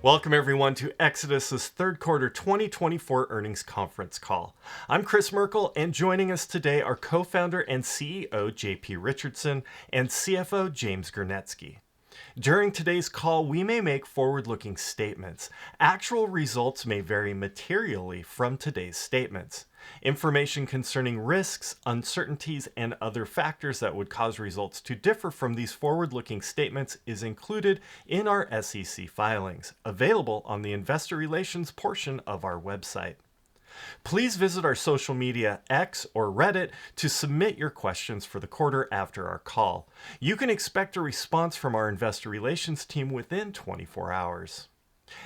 Welcome everyone to Exodus's third quarter 2024 earnings conference call. I'm Kris Merkel, and joining us today are co-founder and CEO JP Richardson and CFO James Gernetzke. During today's call, we may make forward-looking statements. Actual results may vary materially from today's statements. Information concerning risks, uncertainties, and other factors that would cause results to differ from these forward-looking statements is included in our SEC filings, available on the investor relations portion of our website. Please visit our social media, X or Reddit, to submit your questions for the quarter after our call. You can expect a response from our investor relations team within 24 hours.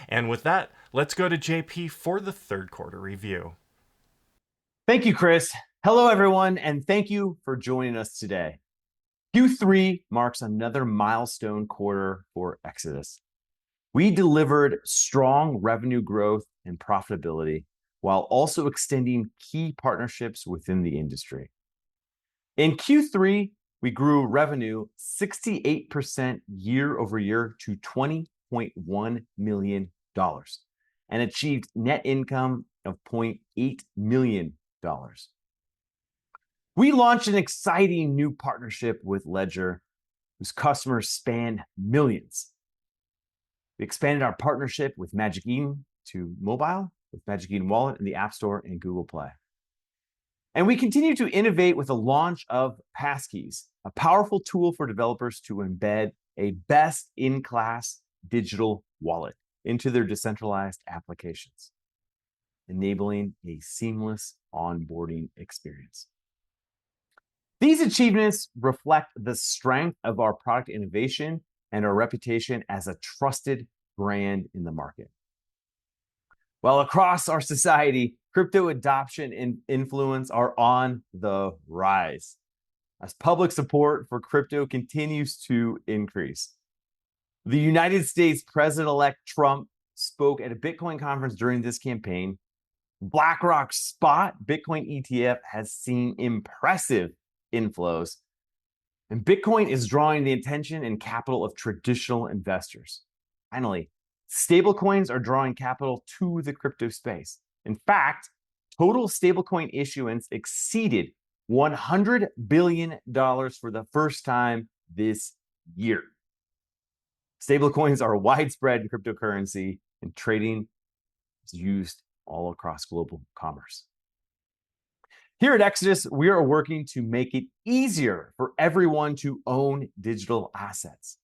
And with that, let's go to JP for the third quarter review. Thank you, Kris. Hello, everyone, and thank you for joining us today. Q3 marks another milestone quarter for Exodus. We delivered strong revenue growth and profitability while also extending key partnerships within the industry. In Q3, we grew revenue 68% year over year to $20.1 million and achieved net income of $0.8 million. We launched an exciting new partnership with Ledger, whose customers span millions. We expanded our partnership with Magic Eden to mobile, with Magic Eden Wallet in the App Store and Google Play. And we continue to innovate with the launch of Passkeys, a powerful tool for developers to embed a best-in-class digital wallet into their decentralized applications, enabling a seamless onboarding experience. These achievements reflect the strength of our product innovation and our reputation as a trusted brand in the market. While across our society, crypto adoption and influence are on the rise as public support for crypto continues to increase. The United States President-elect Trump spoke at a Bitcoin conference during this campaign. BlackRock's spot Bitcoin ETF has seen impressive inflows, and Bitcoin is drawing the attention and capital of traditional investors. Finally, stablecoins are drawing capital to the crypto space. In fact, total stablecoin issuance exceeded $100 billion for the first time this year. Stablecoins are widespread in cryptocurrency, and trading is used all across global commerce. Here at Exodus, we are working to make it easier for everyone to own digital assets.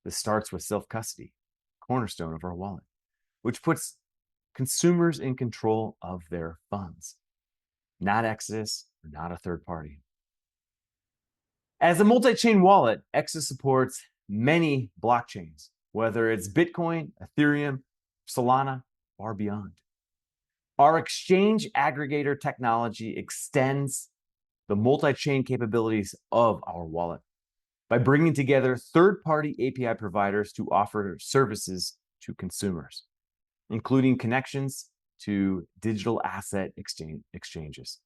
This starts with self-custody, cornerstone of our wallet, which puts consumers in control of their funds, not Exodus or not a third party. As a multi-chain wallet, Exodus supports many blockchains, whether it's Bitcoin, Ethereum, Solana, or beyond. Our exchange aggregator technology extends the multi-chain capabilities of our wallet by bringing together third-party API providers to offer services to consumers, including connections to digital asset exchanges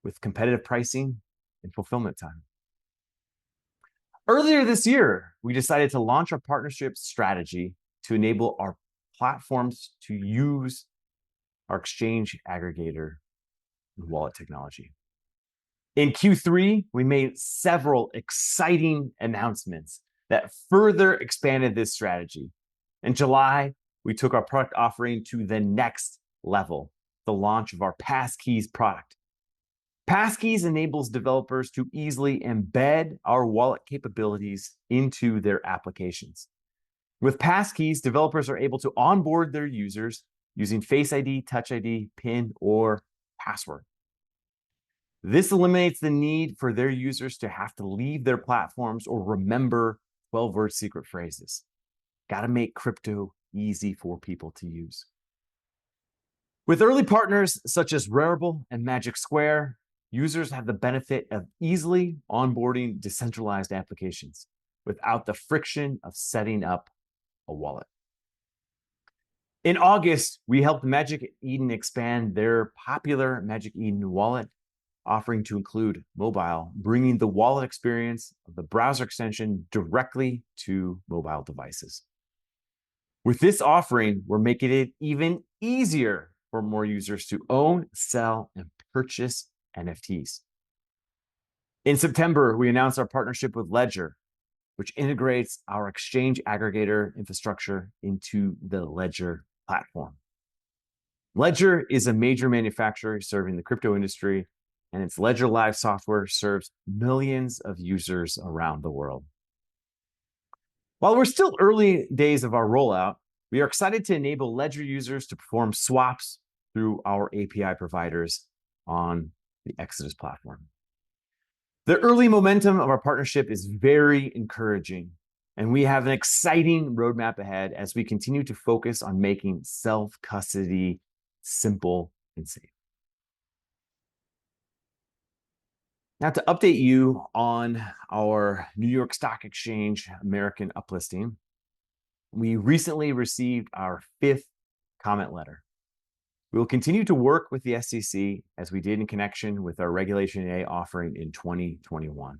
with competitive pricing and fulfillment time. Earlier this year, we decided to launch our partnership strategy to enable our platforms to use our exchange aggregator and wallet technology. In Q3, we made several exciting announcements that further expanded this strategy. In July, we took our product offering to the next level, the launch of our Passkeys product. Passkeys enables developers to easily embed our wallet capabilities into their applications. With Passkeys, developers are able to onboard their users using Face ID, Touch ID, PIN, or password. This eliminates the need for their users to have to leave their platforms or remember 12-word secret phrases. Got to make crypto easy for people to use. With early partners such as Rarible and Magic Square, users have the benefit of easily onboarding decentralized applications without the friction of setting up a wallet. In August, we helped Magic Eden expand their popular Magic Eden wallet offering to include mobile, bringing the wallet experience of the browser extension directly to mobile devices. With this offering, we're making it even easier for more users to own, sell, and purchase NFTs. In September, we announced our partnership with Ledger, which integrates our exchange aggregator infrastructure into the Ledger platform. Ledger is a major manufacturer serving the crypto industry, and its Ledger Live software serves millions of users around the world. While we're still early days of our rollout, we are excited to enable Ledger users to perform swaps through our API providers on the Exodus platform. The early momentum of our partnership is very encouraging, and we have an exciting roadmap ahead as we continue to focus on making self-custody simple and safe. Now, to update you on our New York Stock Exchange American uplisting, we recently received our 5th comment letter. We will continue to work with the SEC as we did in connection with our Regulation A offering in 2021.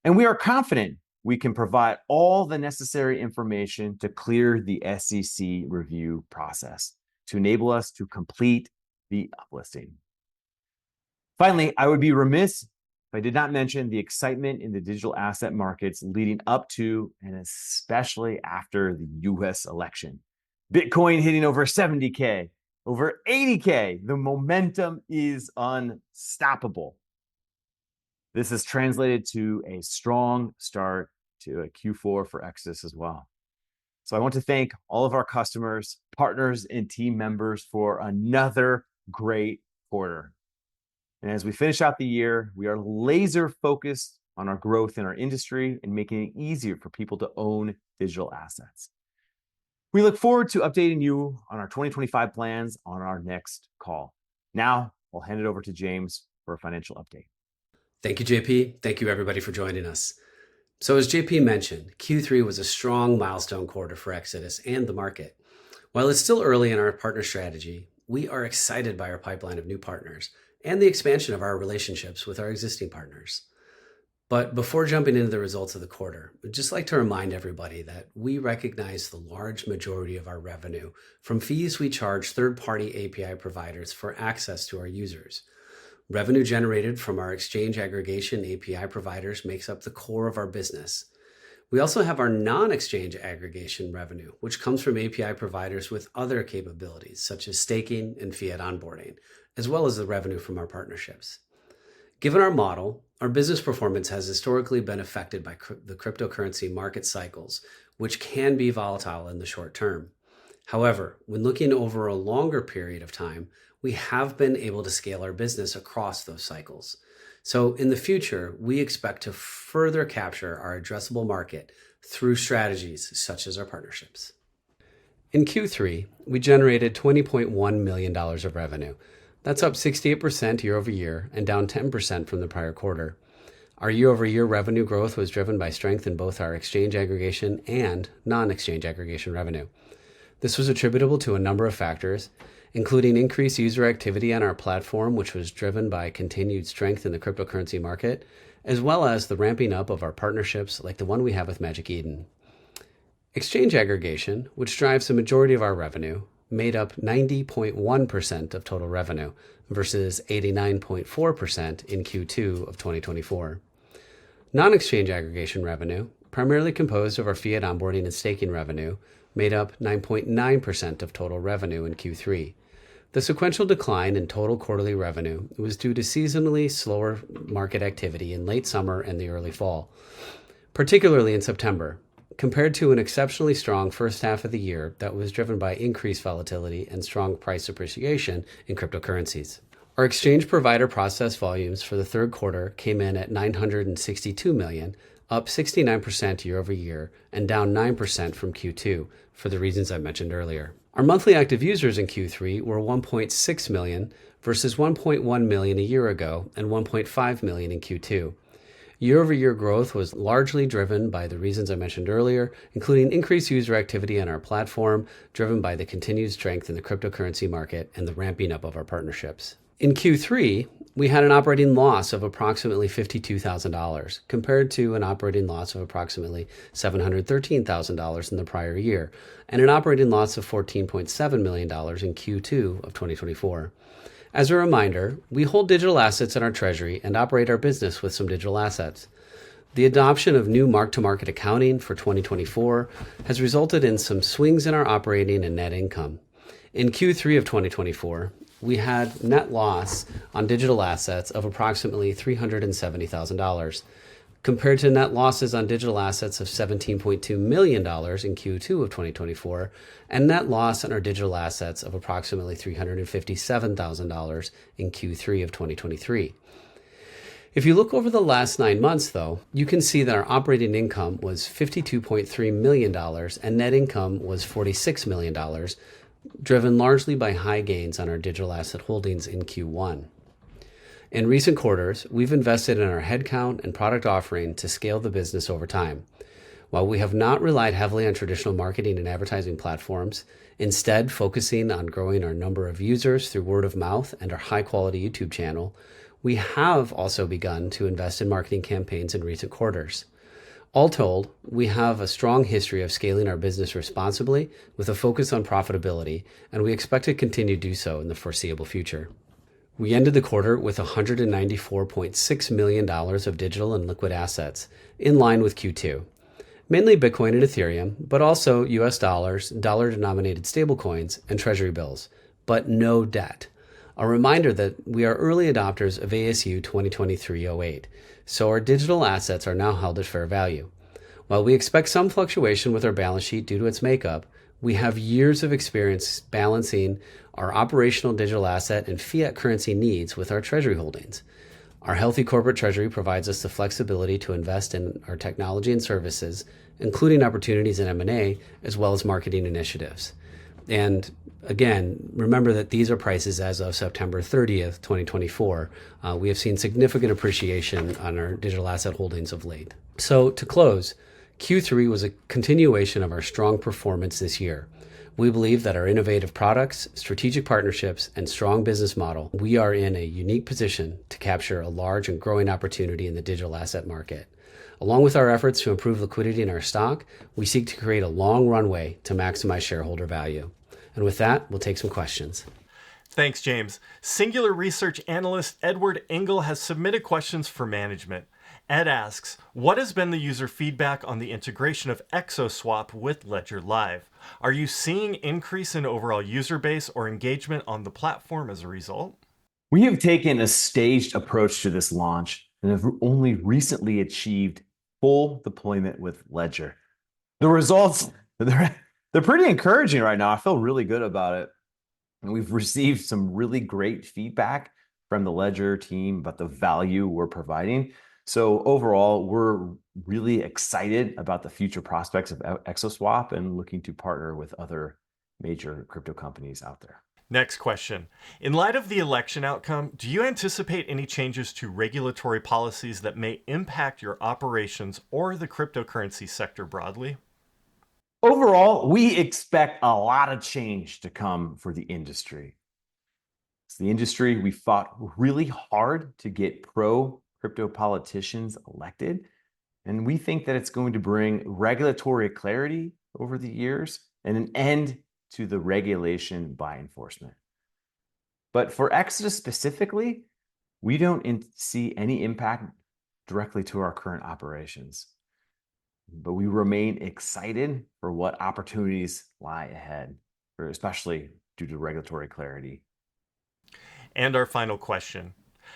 And we are confident we can provide all the necessary information to clear the SEC review process to enable us to complete the uplisting. Finally, I would be remiss if I did not mention the excitement in the digital asset markets leading up to and especially after the US election. Bitcoin hitting over 70K, over 80K. The momentum is unstoppable. This has translated to a strong start to a Q4 for Exodus as well. So I want to thank all of our customers, partners, and team members for another great quarter. And as we finish out the year, we are laser focused on our growth in our industry and making it easier for people to own digital assets. We look forward to updating you on our 2025 plans on our next call. Now, I'll hand it over to James for a financial update. Thank you, JP. Thank you, everybody, for joining us. So as JP mentioned, Q3 was a strong milestone quarter for Exodus and the market. While it's still early in our partner strategy, we are excited by our pipeline of new partners and the expansion of our relationships with our existing partners. But before jumping into the results of the quarter, I'd just like to remind everybody that we recognize the large majority of our revenue from fees we charge third-party API providers for access to our users. Revenue generated from our exchange aggregation API providers makes up the core of our business. We also have our non-exchange aggregation revenue, which comes from API providers with other capabilities, such as staking and fiat onboarding, as well as the revenue from our partnerships. Given our model, our business performance has historically been affected by the cryptocurrency market cycles, which can be volatile in the short term. However, when looking over a longer period of time, we have been able to scale our business across those cycles. So in the future, we expect to further capture our addressable market through strategies such as our partnerships. In Q3, we generated $20.1 million of revenue. That's up 68% year over year and down 10% from the prior quarter. Our year-over-year revenue growth was driven by strength in both our exchange aggregation and non-exchange aggregation revenue. This was attributable to a number of factors, including increased user activity on our platform, which was driven by continued strength in the cryptocurrency market, as well as the ramping up of our partnerships like the one we have with Magic Eden. Exchange aggregation, which drives the majority of our revenue, made up 90.1% of total revenue versus 89.4% in Q2 of 2024. Non-exchange aggregation revenue, primarily composed of our fiat onboarding and staking revenue, made up 9.9% of total revenue in Q3. The sequential decline in total quarterly revenue was due to seasonally slower market activity in late summer and the early fall, particularly in September, compared to an exceptionally strong first half of the year that was driven by increased volatility and strong price appreciation in cryptocurrencies. Our exchange provider process volumes for the third quarter came in at 962 million, up 69% year over year and down 9% from Q2 for the reasons I mentioned earlier. Our monthly active users in Q3 were 1.6 million versus 1.1 million a year ago and 1.5 million in Q2. Year-over-year growth was largely driven by the reasons I mentioned earlier, including increased user activity on our platform, driven by the continued strength in the cryptocurrency market and the ramping up of our partnerships. In Q3, we had an operating loss of approximately $52,000 compared to an operating loss of approximately $713,000 in the prior year and an operating loss of $14.7 million in Q2 of 2024. As a reminder, we hold digital assets in our treasury and operate our business with some digital assets. The adoption of new mark-to-market accounting for 2024 has resulted in some swings in our operating and net income. In Q3 of 2024, we had net loss on digital assets of approximately $370,000, compared to net losses on digital assets of $17.2 million in Q2 of 2024, and net loss on our digital assets of approximately $357,000 in Q3 of 2023. If you look over the last 9 months, though, you can see that our operating income was $52.3 million and net income was $46 million, driven largely by high gains on our digital asset holdings in Q1. In recent quarters, we've invested in our headcount and product offering to scale the business over time. While we have not relied heavily on traditional marketing and advertising platforms, instead focusing on growing our number of users through word of mouth and our high-quality YouTube channel, we have also begun to invest in marketing campaigns in recent quarters. All told, we have a strong history of scaling our business responsibly with a focus on profitability, and we expect to continue to do so in the foreseeable future. We ended the quarter with $194.6 million of digital and liquid assets, in line with Q2. Mainly Bitcoin and Ethereum, but also US dollars, dollar-denominated stablecoins, and treasury bills, but no debt. A reminder that we are early adopters of ASU 2023-08, so our digital assets are now held at fair value. While we expect some fluctuation with our balance sheet due to its makeup, we have years of experience balancing our operational digital asset and fiat currency needs with our treasury holdings. Our healthy corporate treasury provides us the flexibility to invest in our technology and services, including opportunities in M&A, as well as marketing initiatives. And again, remember that these are prices as of September 30th, 2024. We have seen significant appreciation on our digital asset holdings of late. So to close, Q3 was a continuation of our strong performance this year. We believe that our innovative products, strategic partnerships, and strong business model, we are in a unique position to capture a large and growing opportunity in the digital asset market. Along with our efforts to improve liquidity in our stock, we seek to create a long runway to maximize shareholder value. And with that, we'll take some questions. Thanks, James. Singular research analyst Edward Engel has submitted questions for management. Ed asks, what has been the user feedback on the integration of XOSwap with Ledger Live? Are you seeing increase in overall user base or engagement on the platform as a result? We have taken a staged approach to this launch and have only recently achieved full deployment with Ledger. The results, they're pretty encouraging right now. I feel really good about it. And we've received some really great feedback from the Ledger team about the value we're providing. So overall, we're really excited about the future prospects of XOSwap and looking to partner with other major crypto companies out there. Next question. In light of the election outcome, do you anticipate any changes to regulatory policies that may impact your operations or the cryptocurrency sector broadly? Overall, we expect a lot of change to come for the industry. It's the industry we fought really hard to get pro-crypto politicians elected, and we think that it's going to bring regulatory clarity over the years and an end to the regulation by enforcement. But for Exodus specifically, we don't see any impact directly to our current operations. But we remain excited for what opportunities lie ahead, especially due to regulatory clarity. And our final question.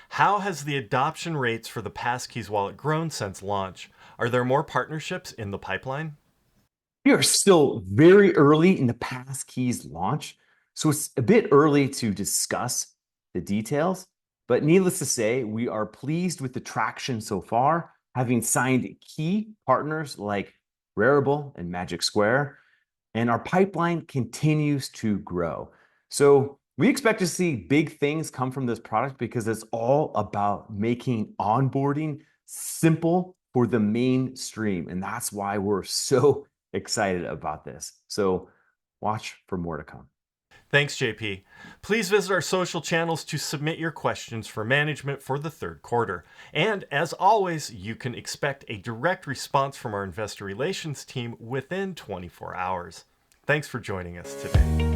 How has the adoption rates for the Passkeys wallet grown since launch? Are there more partnerships in the pipeline? We are still very early in the Passkeys launch, so it's a bit early to discuss the details. But needless to say, we are pleased with the traction so far, having signed key partners like Rarible and Magic Square, and our pipeline continues to grow. So we expect to see big things come from this product because it's all about making onboarding simple for the mainstream. And that's why we're so excited about this. So watch for more to come. Thanks, JP. Please visit our social channels to submit your questions for management for the third quarter. And as always, you can expect a direct response from our investor relations team within 24 hours. Thanks for joining us today.